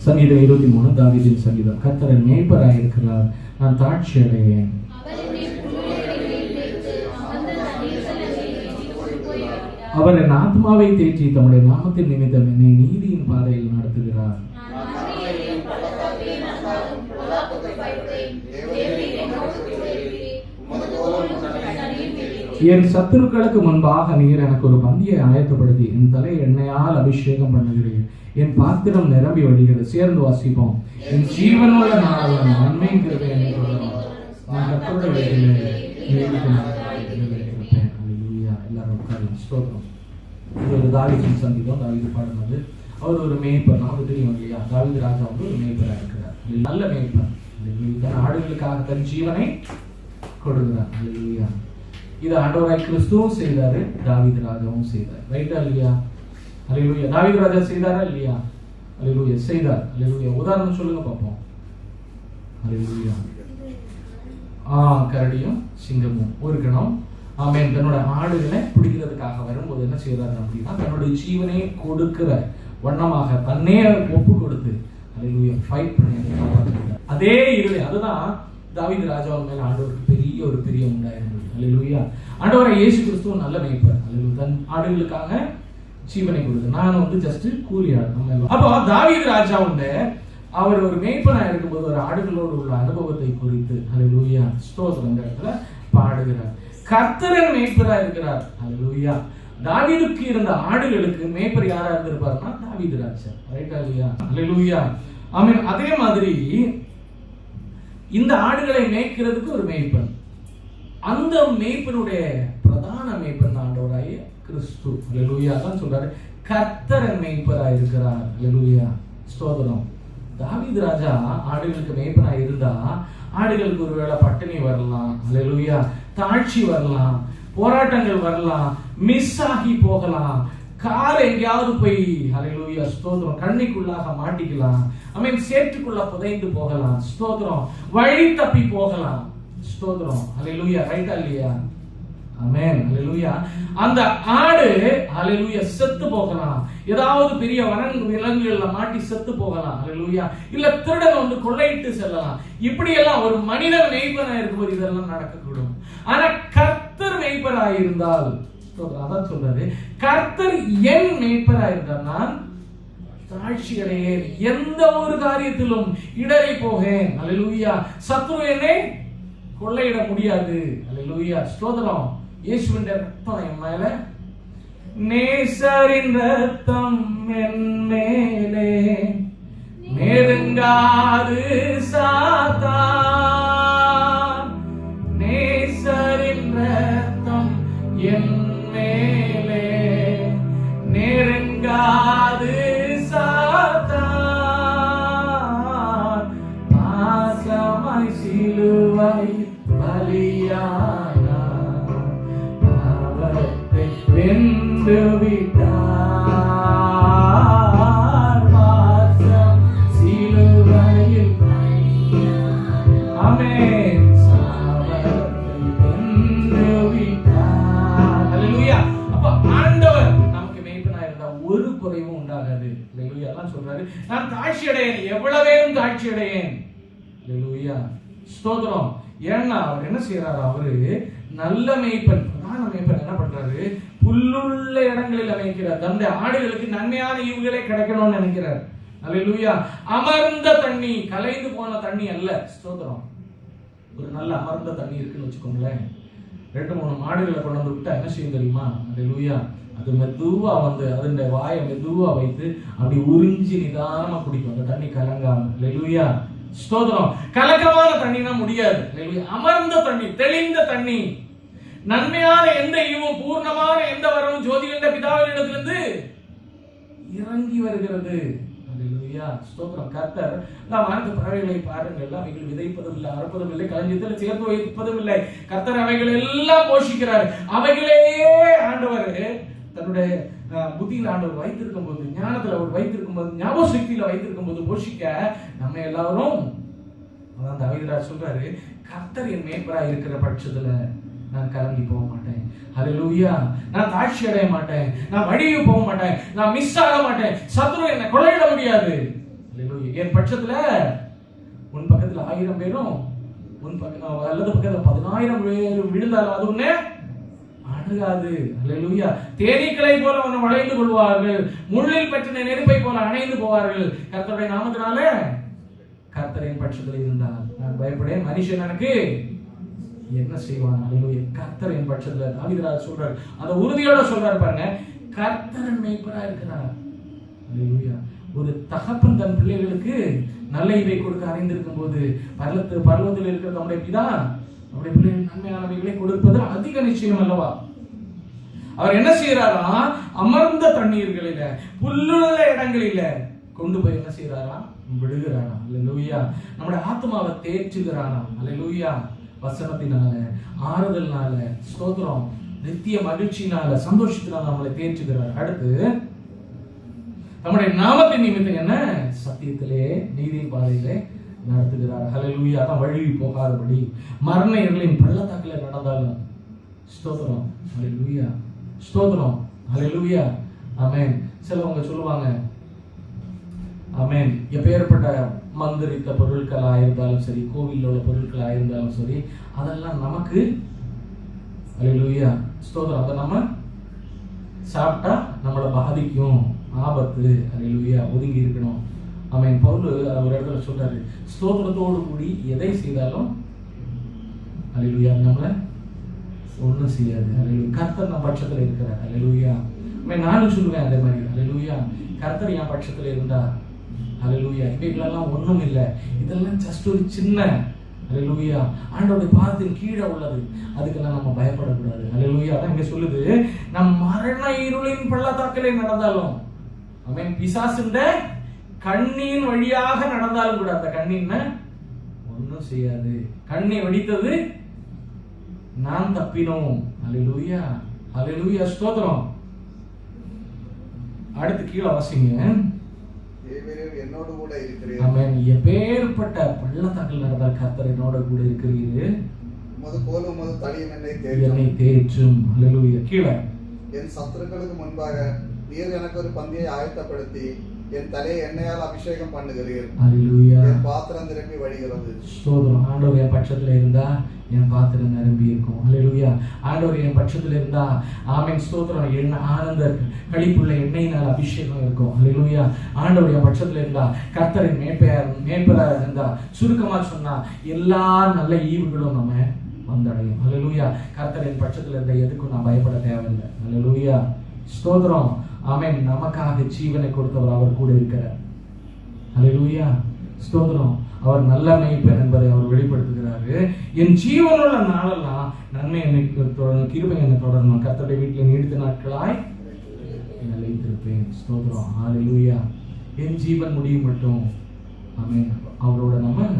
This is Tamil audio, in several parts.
சங்கீதம் 23 தாவீதின் சங்கீதம். கர்த்தர் என் மேய்ப்பராய் இருக்கிறார், நான் தாழ்ச்சி அடையேன். அவர் என் ஆத்மாவை தேற்றி தம்முடைய நாமத்தின் நிமித்தம் என்னை நீதியின் பாதையில் நடத்துகிறார். என் சத்துருக்களுக்கு முன்பாக நீர் எனக்கு ஒரு பந்தியை ஆயத்தப்படுத்தி என் தலை எண்ணெயால் அபிஷேகம் பண்ணுகிறேன். என் பாத்திரம் நிரம்பி வழிகிறது. சேர்ந்து வாசிப்போம். என் ஜீவனுள்ள நாளெல்லாம் நன்மை கிருபை என்னை தொடரும். நான் கர்த்தருடைய வீட்டிலே நீதித்திருப்பேன். எல்லாரும் உட்காருங்க. ஸ்தோத்திரம். இது ஒரு தாவீதின் சங்கீதம். தாவீது பாடினது. அவர் ஒரு மேய்ப்பர். நமக்கு தெரியும் இல்லையா, தாவீது ராஜா வந்து ஒரு மேய்ப்பராக இருக்கிறார். நல்ல மேய்ப்பர். ஆடுகளுக்காக தன் ஜீவனை கொடுக்கிறார். அல்லேலூயா. இது ஆண்டவராய் கிறிஸ்துவும் செய்தாரு, தாவீது ராஜாவும் செய்தார். ரைட்டா இல்லையா? அல்லேலூயா. தாவீது ராஜா செய்தாரா இல்லையா? அல்லேலூயா, செய்தார். அல்லேலூயா. உதாரணம் சொல்லுங்க பார்ப்போம். அல்லேலூயா. கரடியும் சிங்கமும் ஒரு கணம் ஆமென் தன்னோட ஆடுகளை பிடிக்கிறதுக்காக வரும்போது என்ன செய்யறாரு அப்படின்னா, தன்னுடைய ஜீவனை கொடுக்கிற வண்ணமாக தன்னே ஒப்பு கொடுத்து அல்லேலூயா ஃபைட் பண்ணி காப்பாற்றுகிறார். அதே இருளை அதுதான் தாவீது ராஜாவின் மேல ஆண்டவருக்கு பெரிய ஒரு பிரியம் உண்டாயிருந்தது. அல்லேலூயா. ஆண்டவரை இயேசு கிறிஸ்துவ நல்ல மேய்ப்பர். அல்லேலூயா. தன் ஆடுகளுக்காக ஜீவனை கொடுத்து நான் வந்து ஜஸ்ட் கூலி ஆடு. அப்போ தாவீது ராஜா உண்டு அவர் ஒரு மேய்ப்பனா இருக்கும்போது ஒரு ஆடுகளோடு உள்ள அனுபவத்தை குறித்து அல்லேலூயா ஸ்தோத்திரம் இடத்துல பாடுகிறார். கர்த்தரின் மேய்ப்பரா இருக்கிறார். அல்லேலூயா. தாவீதுக்கு இருந்த ஆடுகளுக்கு மேய்ப்பர் யாரா இருந்திருப்பாருன்னா தாவீது ராஜா. ரைட்டா இல்லையா? அல்லேலூயா. ஆமென். அதே மாதிரி இந்த ஆடுகளை மேய்க்கிறதுக்கு ஒரு மேய்ப்பன். அந்த மேய்ப்பனுடைய பிரதான மேய்ப்பன் ஆண்டவராகிய கிறிஸ்து. அல்லேலூயா. தான் சொல்றாரு கர்த்தரின் மேய்ப்பரா இருக்கிறார். அல்லேலூயா. ஸ்தோத்திரம். தாவீது ராஜா ஆடுகளுக்கு மேய்ப்பனா இருந்தா ஆடுகளுக்கு ஒருவேளை பட்டினி வரலாம். அல்லேலூயா. தாழ்ச்சி வரலாம், போராட்டங்கள் வரலாம், மிஸ் ஆகி போகலாம், கால் எங்கேயாவது போய் அல்லேலூயா ஸ்தோத்திரம் கண்ணிக்குள்ளாக மாட்டிக்கலாம். சேற்றுக்குள்ள புதைந்து போகலாம். ஸ்தோத்திரம். வழி தப்பி போகலாம். ஸ்தோத்திரம். அல்லேலூயா. ரைட்டா இல்லையா? ஆமென். அல்லேலூயா. அந்த ஆடு அல்லேலூயா செத்து போகலாம். ஏதாவது பெரிய விலங்குகள்ல மாட்டி செத்து போகலாம். அல்லேலூயா. இல்ல திருடன் வந்து கொள்ளையிட்டு செல்லலாம். இப்படி எல்லாம் ஒரு மனிதன் மேய்ப்பனா இருக்கும்போது இதெல்லாம் நடக்கக்கூடும். ஆனா கர்த்தர் மேய்ப்பரா இருந்தால் அதான் சொல்றாரு, கர்த்தர் என் மேய்ப்பரா இருந்தால் நான் தாழ்ச்சி அடையேன், எந்த ஒரு காரியத்திலும் இடறி போகேன். அல்லேலூயா. சத்துரு என்னை கொள்ளையிட முடியாது. அல்லேலூயா. ஸ்தோத்திரம். இயேசுவின் ரத்தம் என் மேல, நேசரின் ரத்தம் என் மேலே நெருங்காது சாத்தான். நேசரின் ரத்தம் என் மேலே நெருங்காது சாத்தான். பாசமாய் சிலுவை பலியான பாவத்தை வென்று விட்டார். பாசம் சிலுவையில் ஆமென் சாவத்தை வென்று விட்டார். அல்லேலூயா. அப்ப ஆண்டவர் நமக்கு மேய்ப்பனா இருந்தா ஒரு குறைவும் உண்டாகாது. அல்லேலூயா. எல்லாம் சொல்றாரு நான் தாழ்ச்சி அடையேன், எவ்வளவேனும் தாழ்ச்சி அடையேன். அல்லேலூயா. ஸ்தோத்திரம். ஏன்னா அவர் என்ன செய்யறாரு, அவரு நல்ல மேய்ப்பன், பிரதான மேய்ப்பன். என்ன பண்றாரு, புல்லுள்ள இடங்களில் மேய்க்கிறார். தன்னுடைய ஆடுகளுக்கு நன்மையான ஈவுகளே கிடைக்கணும்னு நினைக்கிறார். அல்லேலூயா. அமர்ந்த தண்ணி, கலைந்து போன தண்ணி அல்ல. ஸ்தோத்திரம். ஒரு நல்ல அமர்ந்த தண்ணி இருக்குன்னு வச்சுக்கோங்களேன். 2-3 மாடுகளை கொண்டு வந்து விட்டா என்ன செய்யும் தெரியுமா? அல்லேலூயா. அது மெதுவா வந்து அதனுடைய வாயை மெதுவா வைத்து அப்படி உறிஞ்சி நிதானமா குடிக்கும். அந்த தண்ணி கலங்காம. அல்லேலூயா. ஸ்தோத்திரம். கலக்கமான தண்ணினா முடியாது. அமர்ந்த தண்ணி, தெளிந்த தண்ணி, நன்மையான எந்த ஈவும் பூர்ணமான எந்த வரவும் ஜோதிகண்ட பிதாவினிடத்திலிருந்து இறங்கி வருகிறது. அல்லேலூயா. ஸ்தோத்திரம். கர்த்தர் வானத்து பறவைகளை பாருங்கள், அவைகள் விதைப்பதும் இல்லை, அறுப்பதும் இல்லை, களஞ்சியத்தில் சேர்த்து வைப்பதும் இல்லை. கர்த்தர் அவைகள் எல்லாம் போஷிக்கிறார். அவைகளே ஆண்டவர் தன்னுடைய புத்தியில் ஆண்டவர் வைத்திருக்கும் போது, ஞானத்துல அவர் வைத்திருக்கும் போது, ஞாபக சக்தியில வைத்திருக்கும் போது போஷிக்க நம்ம எல்லாரும் அதான் தாவீது சொல்றாரு, கர்த்தர் என் மேய்ப்பரா இருக்கிற பட்சத்துல நான் கலங்கி போக மாட்டேன். அல்லேலூயா. நான் தாழ்ச்சி அடைய மாட்டேன், நான் வழியை போக மாட்டேன், நான் மிஸ் ஆக மாட்டேன், சத்துரு என்னை கொள்ளையிட முடியாது. என் பட்சத்துல உன் பக்கத்துல 1000 பேரும் உன் பக்கம் அல்லது பக்கத்துல 10,000 பேர் விழுந்தாலும் அது ஒண்ணு அணுகாது. அல்லேலூயா. தேனீக்களை போல அவனை வளைந்து கொள்வார்கள், முள்ளில் பற்றின நெருப்பை போல அணைந்து போவார்கள். கர்த்தருடைய நாமத்தினால கர்த்தரின் பட்சத்தில் இருந்தால் நான் பயப்படேன், மனுஷன் எனக்கு என்ன செய்வான்? அல்லேலூயா. கர்த்தரின் பட்சத்துல தாவீது சொல்றார், அந்த உறுதியோட சொல்றாரு பாருங்க, கர்த்தரின் மேய்ப்பரா இருக்கிறார். அல்லேலூயா. ஒரு தகப்பன் தன் பிள்ளைகளுக்கு நல்ல இவை கொடுக்க அறிந்திருக்கும் போது பர்வத்தில் இருக்கிற நம்முடைய பிதா நம்முடைய பிள்ளைகள் நன்மையானவைகளை கொடுப்பது அதிக நிச்சயம் அல்லவா? அவர் என்ன செய்யறாரா? அமர்ந்த தண்ணீர்களில புல்லுள்ள இடங்களில கொண்டு போய் என்ன செய்யறாரா? விடுகிறானா. அல்லேலூயா. நம்முடைய ஆத்மாவை தேற்றுகிறானா. அல்லேலூயா. வசனத்தினால, ஆறுதல்னால, ஸ்தோத்திரம், நித்திய மகிழ்ச்சினால, சந்தோஷத்தினால நம்மளை தேற்றுகிறார். அடுத்து நம்முடைய நாமத்தின் நிமித்தம் என்ன? சத்தியத்திலே நீதியின் பாதையிலே நடத்துகிறார். ஹல்லேலூயா. அதான் வழி போகாதபடி மரண இருளின் பள்ளத்தாக்கிலே நடந்தாலும் ஸ்தோத்திரம். ஹல்லேலூயா. ஸ்தோத்திரம். ஹல்லேலூயா. ஆமென். சிலவங்க சொல்லுவாங்க, ஆமென், எப்பேற்பட்ட மந்திரித்த பொருட்களா இருந்தாலும் சரி, கோவிலில் உள்ள பொருட்களா இருந்தாலும் சரி, அதெல்லாம் நமக்கு ஹல்லேலூயா ஸ்தோத்திரம், அதை நம்ம சாப்பிட்டா நம்மளை பாதிக்கும், ஆபத்து. ஹல்லேலூயா. ஒதுங்கி இருக்கணும். ஆமென். பவுல் ஒரு இடத்துல சொல்றாரு, ஸ்தோத்திரத்தோடு கூடி எதை செய்தாலும் ஹல்லேலூயா நம்மள ஒன்றும் செய்யாது. ஹல்லேலூயா. கர்த்தர் நம்ம பட்சத்தில் இருக்கிறார். ஹல்லேலூயா. நானும் சொல்லுவேன் அதே மாதிரி. ஹல்லேலூயா. கர்த்தர் என் பட்சத்தில் இருந்தா ஹல்லேலூயா இவைகளெல்லாம் ஒன்றும் இல்லை, இதெல்லாம் ஜஸ்ட் ஒரு சின்ன ஹல்லேலூயா ஆண்டவருடைய பாதத்தின் கீழே உள்ளது, அதுக்கெல்லாம் நம்ம பயப்படக்கூடாது. ஹல்லேலூயா. அதான் இங்க சொல்லுது, நம் மரண இருளின் பள்ளத்தாக்கிலே நடந்தாலும், ஆமென், பிசாசுண்ட கண்ணின் வழியாக நடந்தாலும் கூட அந்த கண்ணின் ஒன்றும் செய்யாது. கண்ணை வெடித்தது நான் தப்பினோம். ஹல்லேலூயா. ஹல்லேலூயா. ஸ்தோத்திரம். அடுத்து கீழே வாசிங்க. என்னோடு கூட இருக்கிறீர். ஆமென். எப்பேற்பட்ட பள்ளத்தாக்கில் நடந்தால் கர்த்தர் என்னோட கூட இருக்கிறீர். உமது கோலும் உமது தடியும் என்னை தேற்றும். ஹல்லேலூயா. கீழே, என் சத்துருக்களுக்கு முன்பாக நீர் எனக்கு ஒரு பந்தியை ஆயத்தப்படுத்தி என் தலையை எண்ணெயால் அபிஷேகம் பண்ணுகிறீர். ஹல்லேலூயா. என் பாத்திரம் நிரம்பி வழிகிறது. ஸ்தோத்திரம். ஆண்டவர் என் பட்சத்துல இருந்தா என் பாத்திரம் நிரம்பி இருக்கும். ஹல்லேலூயா. ஆண்டவர் என் பட்சத்துல இருந்தா, ஆமென், ஸ்தோத்திரம், என்ன ஆனந்த களிப்புள்ள எண்ணெயினால் அபிஷேகம் இருக்கும். ஹல்லேலூயா. ஆண்டவர் என் பட்சத்துல இருந்தா, கர்த்தரின் மேய்ப்பரா இருந்தா, சுருக்கமா சொன்னா எல்லா நல்ல ஈவுகளும் நம்ம வந்தடையும். ஹல்லேலூயா. கர்த்தரின் பட்சத்துல இருந்த எதுக்கும் நான் பயப்பட தேவையில்லை. ஹல்லேலூயா. ஸ்தோத்திரம். ஆமென். நமக்காக ஜீவனை கொடுத்தவர் அவர் கூட இருக்கிறார். ஹல்லேலூயா. ஸ்தோத்திரம். அவர் நல்ல மேய்ப்பன் என்பதை அவர் வெளிப்படுத்துகிறாரு. என் ஜீவனுள்ள நாளெல்லாம் நன்மை என்னை கிருபை என்னை தொடரணும். கர்த்தருடைய வீட்டில் நீடித்த நாட்களாய் நிலைத்திருப்பேன். ஸ்தோத்திரம். ஹல்லேலூயா. என் ஜீவன் முடியும் மட்டும், ஆமென், அவரோட நம்ம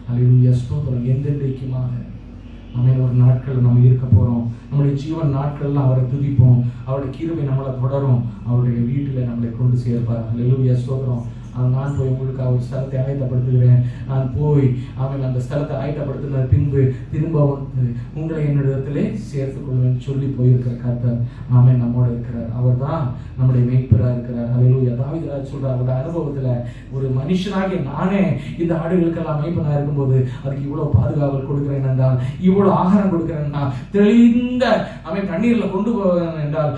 ஹல்லேலூயா ஸ்தோத்திரம் என்றென்றைக்குமாக ஆமென் ஒரு நாட்கள் நம்ம இருக்க போறோம். நம்முடைய ஜீவன் நாட்கள்லாம் அவரை துதிப்போம். அவருடைய கிருபை நம்மளை தொடரும். அவருடைய வீட்டில் நம்மளை கொண்டு சேர்ப்பார். ஹல்லேலூயா ஸ்தோத்திரம். நான் போய் உங்களுக்கு ஒரு ஸ்தலத்தை ஆயத்தப்படுத்துகிறேன். நான் போய் அவன் அந்த ஸ்தலத்தை ஆயத்தப்படுத்தின பின்பு திரும்ப வந்து உங்களை என்னிடத்திலே சேர்த்துக் கொள்வேன் சொல்லி போயிருக்கிற கர்த்தர் ஆமென் நம்மோட இருக்கிறார். அவர் தான் நம்முடைய மேய்ப்பரா இருக்கிறார். ஹல்லேலூயா. தாவீது சொல்றார், அவருடைய அனுபவத்துல, ஒரு மனுஷனாகிய நானே இந்த ஆடுகளுக்கெல்லாம் மேய்ப்பனா இருக்கும்போது அதுக்கு இவ்வளவு பாதுகாவல் கொடுக்கிறேன் என்றால், இவ்வளவு ஆகாரம் கொடுக்கிறேன் என்றால், தெளிந்த அவன் தண்ணீர்ல கொண்டு போவேன் என்றால்,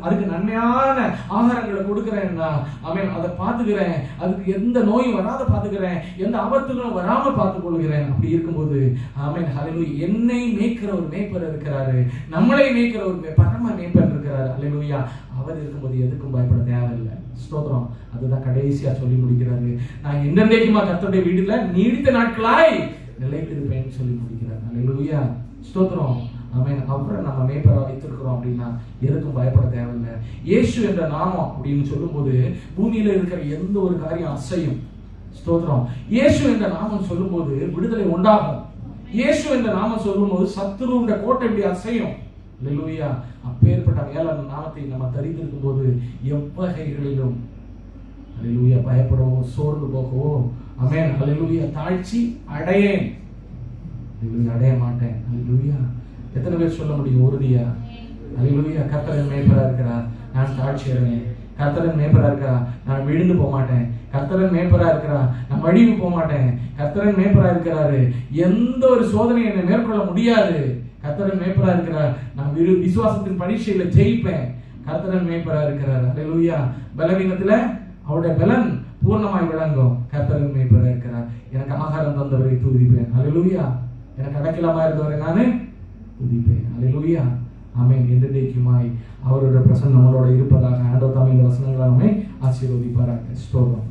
அதுக்கு நன்மையான ஆகாரங்களை கொடுக்கிறேன் என்றால், அவன் அதை பார்த்துக்கிறேன், அதுக்கு எந்த நோயும் வராத பார்த்துக்கிறேன், எந்த ஆபத்துகளும் வராம பார்த்துக் கொள்கிறேன். அப்படி இருக்கும்போது ஆமென் ஹல்லேலூயா என்னை மேய்க்கிற ஒரு மேய்ப்பர் இருக்கிறாரு, நம்மளை மேய்க்கிற ஒரு பரம மேய்ப்பர் இருக்கிறாரு. ஹல்லேலூயா. அவர் இருக்கும்போது எதுக்கும் பயப்பட தேவையில்லை. ஸ்தோத்திரம். அதுதான் கடைசியா சொல்லி முடிக்கிறாரு, நான் என்னென்னைக்குமா கர்த்தருடைய வீட்டுல நீடித்த நாட்களாய் நிலைத்திருப்பேன்னு சொல்லி முடிக்கிறார். ஹல்லேலூயா. ஸ்தோத்திரம். ஆமென். அவரை நம்ம மேய்ப்பரை வைத்திருக்கிறோம் அப்படின்னா எதுக்கும் பயப்பட தேவையில்லை. இயேசு என்ற நாமம் அப்படின்னு சொல்லும்போது பூமியில இருக்கிற எந்த ஒரு காரியம் அசையும். ஸ்தோத்திரம். இயேசு என்ற நாமம் சொல்லும்போது விடுதலை உண்டாகும். இயேசு என்ற நாமம் சொல்லும்போது சத்துருவுடைய கோட்டை இப்படி அசையும். ஹல்லேலூயா. அப்பேற்பட்ட மேலான நாமத்தை நம்ம தரித்திருக்கும் போது எவ்வகைகளிலும் ஹல்லேலூயா பயப்படவோ சோர்ந்து போகவோ ஆமென் ஹல்லேலூயா தாழ்ச்சி அடையேன், அடைய மாட்டேன். ஹல்லேலூயா. எத்தனை பேர் சொல்ல முடியும் உறுதியா? ஹல்லேலூயா. கர்த்தரின் மேய்ப்பரா இருக்கிறார், நான் தாழ்ச்சி அடைவேன். கர்த்தரின் மேய்ப்பரா இருக்கிறார், நான் விழுந்து போக மாட்டேன். கர்த்தரன் மேய்ப்பரா இருக்கிறார், நான் வழிவு போக மாட்டேன். கர்த்தரன் மேய்ப்பரா இருக்கிறாரு, எந்த ஒரு சோதனை என்னை மேற்கொள்ள முடியாது. கர்த்தரன் மேய்ப்பரா இருக்கிறார், நான் விசுவாசத்தின் பரீட்சையில ஜெயிப்பேன். கர்த்தரன் மேய்ப்பரா இருக்கிறார். அல்லேலூயா. பலவீனத்துல அவருடைய பலன் பூர்ணமாய் விளங்கும். கர்த்தரன் மேய்ப்பரா இருக்கிறார். எனக்கு ஆகாரம் தந்தவரை துதிப்பேன். அல்லேலூயா. எனக்கு அடைக்கலமா இருந்தவரை நானு துதிப்பேன். அல்லேலூயா. ஆமென். என்றைக்குமாய் அவருடைய பிரசன்னம் நம்மளோட இருப்பதாக ஆண்டவர் தாமே இந்த வசனங்களை நம்மை ஆசீர்வதிப்பாராக. ஸ்தோத்திரம்.